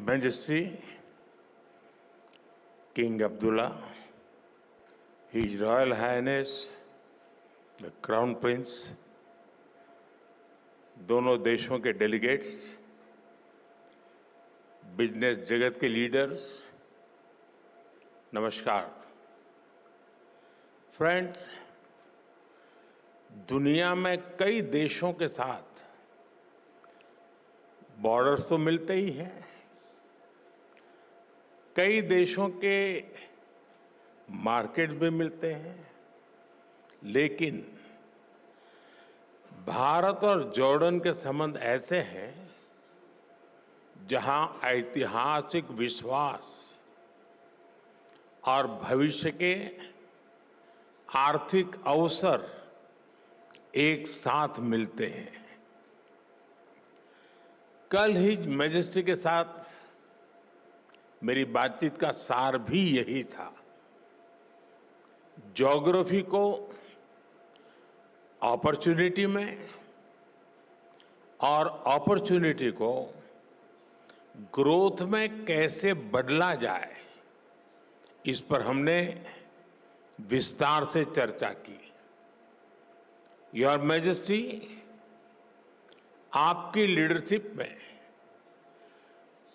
Majesty King Abdullah, His Royal Highness the Crown Prince, दोनों देशों के डेलीगेट्स, बिजनेस जगत के लीडर्स, नमस्कार। फ्रेंड्स, दुनिया में कई देशों के साथ बॉर्डर्स तो मिलते ही हैं। कई देशों के मार्केट्स भी मिलते हैं, लेकिन भारत और जॉर्डन के संबंध ऐसे हैं जहां ऐतिहासिक विश्वास और भविष्य के आर्थिक अवसर एक साथ मिलते हैं। कल ही मैजेस्टी के साथ मेरी बातचीत का सार भी यही था। ज्योग्राफी को अपॉर्चुनिटी में और अपॉर्चुनिटी को ग्रोथ में कैसे बदला जाए, इस पर हमने विस्तार से चर्चा की। योर मैजेस्टी, आपकी लीडरशिप में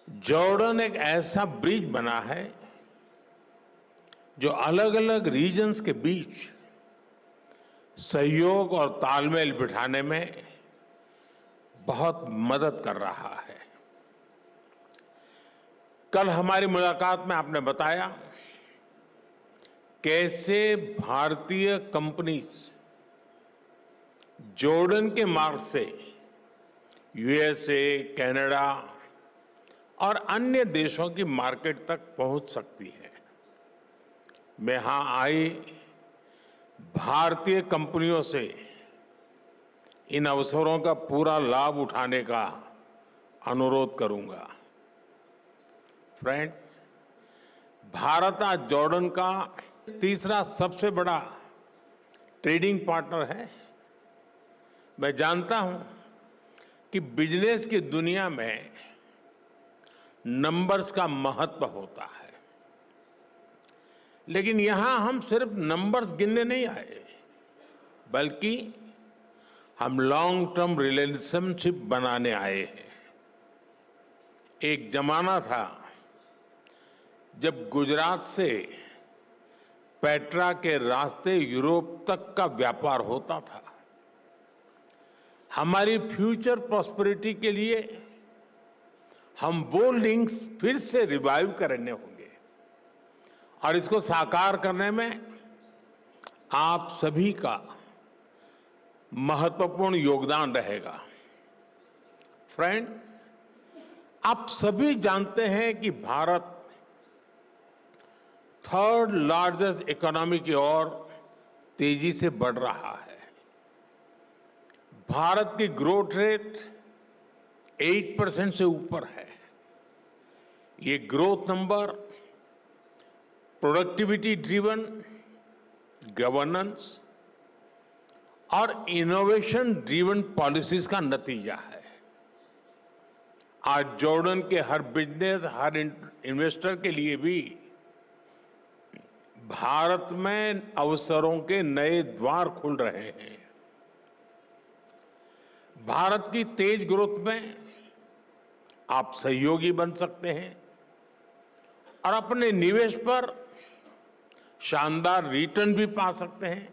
जॉर्डन एक ऐसा ब्रिज बना है जो अलग अलग रीजन्स के बीच सहयोग और तालमेल बिठाने में बहुत मदद कर रहा है। कल हमारी मुलाकात में आपने बताया कैसे भारतीय कंपनीज जॉर्डन के मार्ग से यूएसए, कनाडा और अन्य देशों की मार्केट तक पहुंच सकती है। मैं यहां आई भारतीय कंपनियों से इन अवसरों का पूरा लाभ उठाने का अनुरोध करूंगा। फ्रेंड्स, भारत आज जॉर्डन का तीसरा सबसे बड़ा ट्रेडिंग पार्टनर है। मैं जानता हूं कि बिजनेस की दुनिया में नंबर्स का महत्व होता है, लेकिन यहां हम सिर्फ नंबर्स गिनने नहीं आए, बल्कि हम लॉन्ग टर्म रिलेशनशिप बनाने आए हैं। एक जमाना था जब गुजरात से पेट्रा के रास्ते यूरोप तक का व्यापार होता था। हमारी फ्यूचर प्रॉस्पेरिटी के लिए हम वो लिंक्स फिर से रिवाइव करने होंगे और इसको साकार करने में आप सभी का महत्वपूर्ण योगदान रहेगा। फ्रेंड्स, आप सभी जानते हैं कि भारत थर्ड लार्जेस्ट इकोनॉमी की ओर तेजी से बढ़ रहा है। भारत की ग्रोथ रेट 8% से ऊपर है। ये growth number productivity driven, governance और इनोवेशन ड्रिवन पॉलिसीज का नतीजा है। आज जॉर्डन के हर बिजनेस, हर इन्वेस्टर के लिए भी भारत में अवसरों के नए द्वार खुल रहे हैं। भारत की तेज ग्रोथ में आप सहयोगी बन सकते हैं और अपने निवेश पर शानदार रिटर्न भी पा सकते हैं।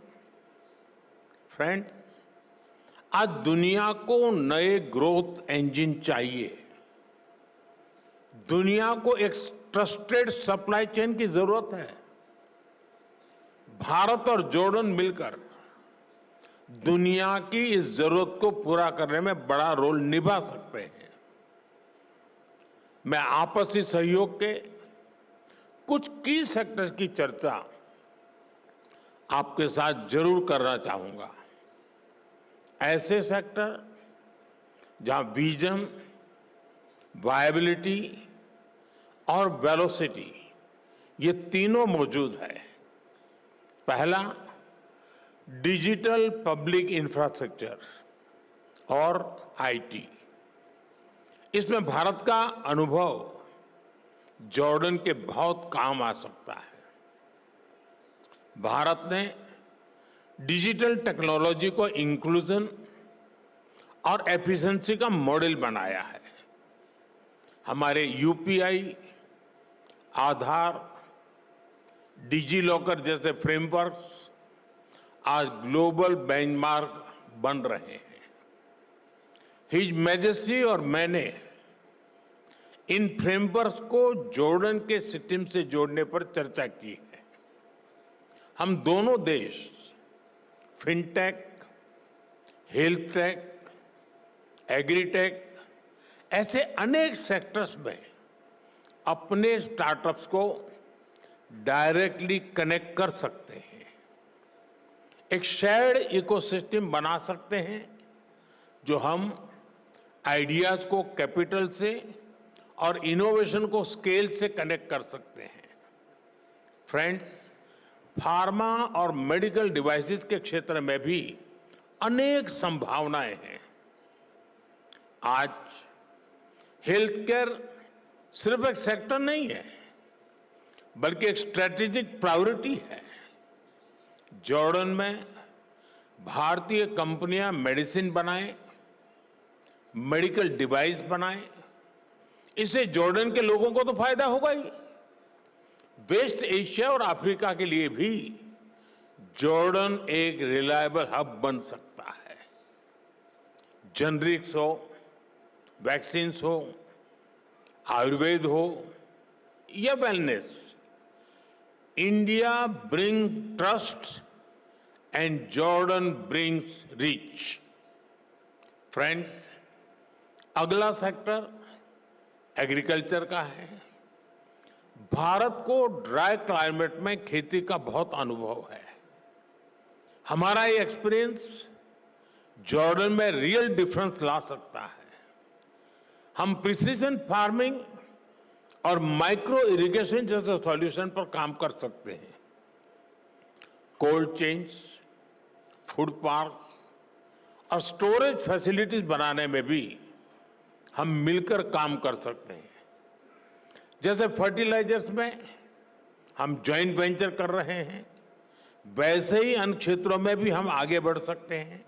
फ्रेंड्स, आज दुनिया को नए ग्रोथ इंजन चाहिए। दुनिया को एक ट्रस्टेड सप्लाई चेन की जरूरत है। भारत और जॉर्डन मिलकर दुनिया की इस जरूरत को पूरा करने में बड़ा रोल निभा सकते हैं। मैं आपसी सहयोग के कुछ की सेक्टर्स की चर्चा आपके साथ जरूर करना चाहूंगा। ऐसे सेक्टर जहां विजन, वायबिलिटी और वेलोसिटी ये तीनों मौजूद है। पहला, डिजिटल पब्लिक इंफ्रास्ट्रक्चर और आईटी। इसमें भारत का अनुभव जॉर्डन के बहुत काम आ सकता है। भारत ने डिजिटल टेक्नोलॉजी को इंक्लूजन और एफिशिएंसी का मॉडल बनाया है। हमारे यूपीआई, आधार, डिजी लॉकर जैसे फ्रेमवर्क्स आज ग्लोबल बेंचमार्क बन रहे हैं। हिज मैजेस्टी और मैंने इन फ्रेमवर्क्स को जॉर्डन के सिस्टम से जोड़ने पर चर्चा की है। हम दोनों देश फिनटेक, हेल्थ टेक, एग्रीटेक ऐसे अनेक सेक्टर्स में अपने स्टार्टअप्स को डायरेक्टली कनेक्ट कर सकते हैं। एक शेयर्ड इकोसिस्टम बना सकते हैं जो हम आइडियाज को कैपिटल से और इनोवेशन को स्केल से कनेक्ट कर सकते हैं। फ्रेंड्स, फार्मा और मेडिकल डिवाइसेस के क्षेत्र में भी अनेक संभावनाएं हैं। आज हेल्थ केयर सिर्फ एक सेक्टर नहीं है, बल्कि एक स्ट्रेटेजिक प्रायोरिटी है। जॉर्डन में भारतीय कंपनियां मेडिसिन बनाएं, मेडिकल डिवाइस बनाएं, इससे जॉर्डन के लोगों को तो फायदा होगा ही। वेस्ट एशिया और अफ्रीका के लिए भी जॉर्डन एक रिलायबल हब बन सकता है। जेनरिक्स हो, वैक्सीन्स हो, आयुर्वेद हो या wellness, India brings trust and Jordan brings reach. Friends, अगला सेक्टर एग्रीकल्चर का है। भारत को ड्राई क्लाइमेट में खेती का बहुत अनुभव है। हमारा ये एक्सपीरियंस जॉर्डन में रियल डिफरेंस ला सकता है। हम प्रिसीजन फार्मिंग और माइक्रो इरिगेशन जैसे सॉल्यूशन पर काम कर सकते हैं। कोल्ड चेन्स, फूड पार्क्स और स्टोरेज फैसिलिटीज बनाने में भी हम मिलकर काम कर सकते हैं। जैसे फर्टिलाइजर्स में हम ज्वाइंट वेंचर कर रहे हैं, वैसे ही अन्य क्षेत्रों में भी हम आगे बढ़ सकते हैं।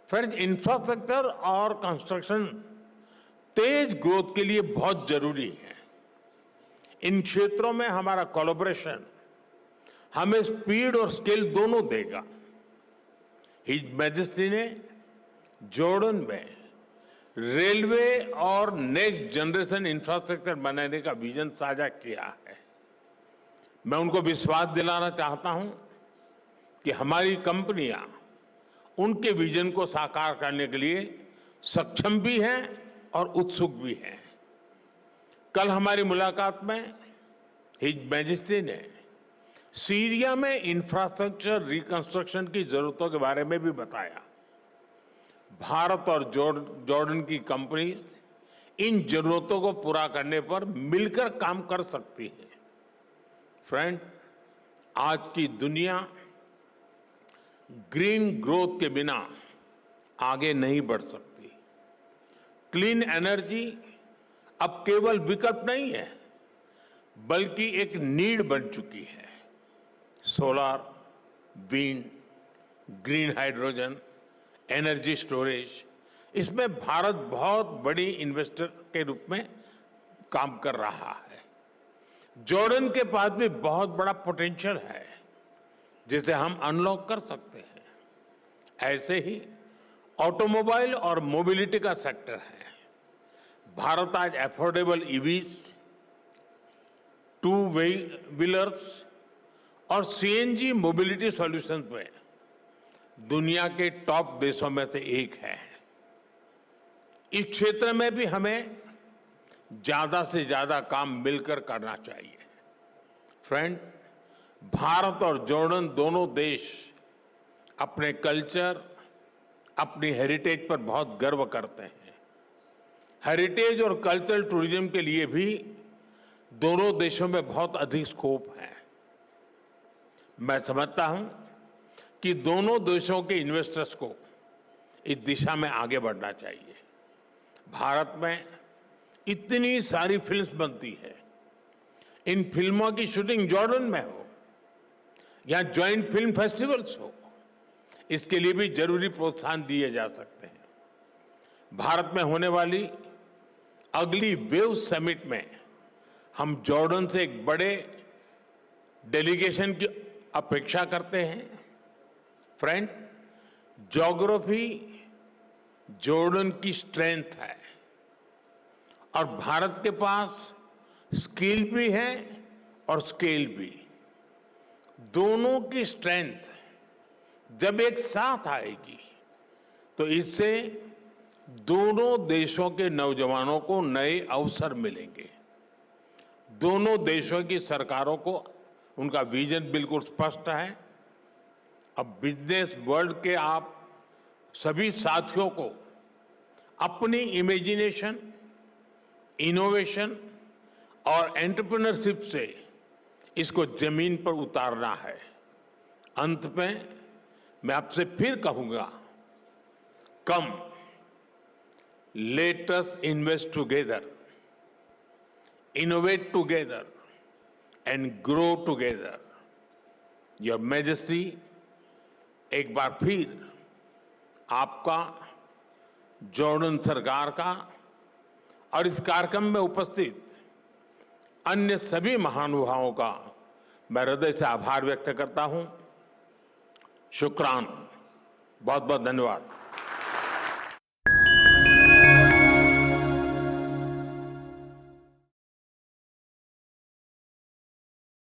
फ्रेंड्स, इंफ्रास्ट्रक्चर और कंस्ट्रक्शन तेज ग्रोथ के लिए बहुत जरूरी है। इन क्षेत्रों में हमारा कोलैबोरेशन हमें स्पीड और स्केल दोनों देगा। हिज मैजेस्टी ने जॉर्डन में रेलवे और नेक्स्ट जनरेशन इंफ्रास्ट्रक्चर बनाने का विजन साझा किया है। मैं उनको विश्वास दिलाना चाहता हूं कि हमारी कंपनियां उनके विजन को साकार करने के लिए सक्षम भी हैं और उत्सुक भी हैं। कल हमारी मुलाकात में हिज मैजेस्टी ने सीरिया में इंफ्रास्ट्रक्चर रिकंस्ट्रक्शन की जरूरतों के बारे में भी बताया। भारत और जॉर्डन की कंपनीज इन जरूरतों को पूरा करने पर मिलकर काम कर सकती है। फ्रेंड, आज की दुनिया ग्रीन ग्रोथ के बिना आगे नहीं बढ़ सकती। क्लीन एनर्जी अब केवल विकल्प नहीं है, बल्कि एक नीड बन चुकी है। Solar, wind, green hydrogen, energy storage, इसमें भारत बहुत बड़ी इन्वेस्टर के रूप में काम कर रहा है। जॉर्डन के पास भी बहुत बड़ा पोटेंशियल है जिसे हम अनलॉक कर सकते हैं। ऐसे ही ऑटोमोबाइल और मोबिलिटी का सेक्टर है। भारत आज अफोर्डेबल ईवीज, टू व्हीलर्स और सीएनजी मोबिलिटी सॉल्यूशंस में दुनिया के टॉप देशों में से एक है। इस क्षेत्र में भी हमें ज्यादा से ज्यादा काम मिलकर करना चाहिए। फ्रेंड, भारत और जॉर्डन दोनों देश अपने कल्चर, अपनी हेरिटेज पर बहुत गर्व करते हैं। हेरिटेज और कल्चरल टूरिज्म के लिए भी दोनों देशों में बहुत अधिक स्कोप है। मैं समझता हूं कि दोनों देशों के इन्वेस्टर्स को इस दिशा में आगे बढ़ना चाहिए। भारत में इतनी सारी फिल्म्स बनती है, इन फिल्मों की शूटिंग जॉर्डन में हो या ज्वाइंट फिल्म फेस्टिवल्स हो, इसके लिए भी जरूरी प्रोत्साहन दिए जा सकते हैं। भारत में होने वाली अगली वेव समिट में हम जॉर्डन से एक बड़े डेलीगेशन की अपेक्षा करते हैं। फ्रेंड, ज्योग्राफी जॉर्डन की स्ट्रेंथ है और भारत के पास स्किल भी है और स्केल भी। दोनों की स्ट्रेंथ जब एक साथ आएगी तो इससे दोनों देशों के नौजवानों को नए अवसर मिलेंगे। दोनों देशों की सरकारों को उनका विजन बिल्कुल स्पष्ट है। अब बिजनेस वर्ल्ड के आप सभी साथियों को अपनी इमेजिनेशन, इनोवेशन और एंटरप्रेन्योरशिप से इसको जमीन पर उतारना है। अंत में मैं आपसे फिर कहूंगा, come let us invest together, innovate together and grow together. Your majesty, एक बार फिर आपका, जॉर्डन सरकार का और इस कार्यक्रम में उपस्थित अन्य सभी महानुभावों का मैं हृदय से आभार व्यक्त करता हूं। शुक्रान, बहुत बहुत धन्यवाद।